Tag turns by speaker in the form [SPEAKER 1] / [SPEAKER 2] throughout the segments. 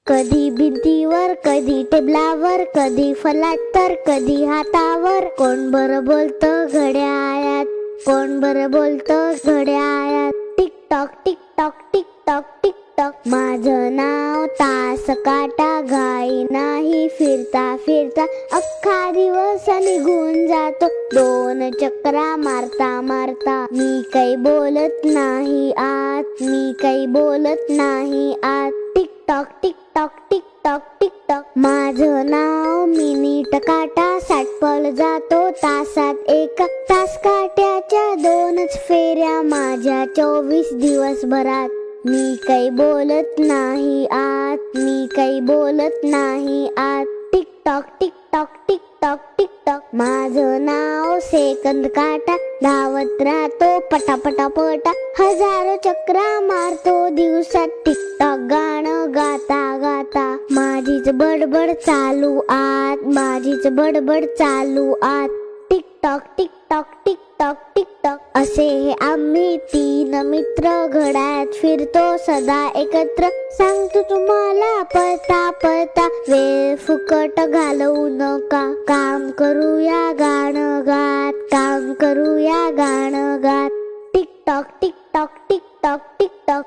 [SPEAKER 1] कधी भिंतीवर, कधी टेबलावर, कधी फलाट तर कधी हातावर. कोण बरं बोलतं घड्याळात, कोण बरं बोलतं घड्याळात. Tick tock tick tock tick tock tick tock. माझं नाव तास काटा, घाई नाही फिरता फिरता अख्खा दिवस निघून जातो 2 चक्रा मारता मारता. मी काही बोलत नाही आत, मी काही बोलत नाही आत. Tick tock tick tock tick tock tick tock. माझं नाव मिनिट काटा, 60 पळ जातो तासात एका. तास काट्याच्या 2च फेऱ्या माझ्या 24 दिवसभरात. मी काही बोलत नाही आत, मी काही बोलत नाही आत. Tick tock tick tock tick tock tick tock. माझं नाव सेकंद काटा, धावत राहतो पटापटा पटा. 1000 चक्रा मारतो दिवसात टिक टॉक गाणं गाता गाता. माझीच बडबड चालू आत, माझीच बडबड चालू आत. Tick tock tick tock tick tock tick tock. असे हे आम्ही 3 मित्र, घड्याळात फिरतो सदा एकत्र. सांगतो तुम्हाला पळता पळता, वेळ फुकट घालवू नका. काम करूया गाणं गात, काम करूया गाणं गात. Tick tock tick tock tick tock tick tock.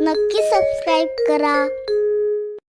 [SPEAKER 1] नक्की सबस्क्राईब करा.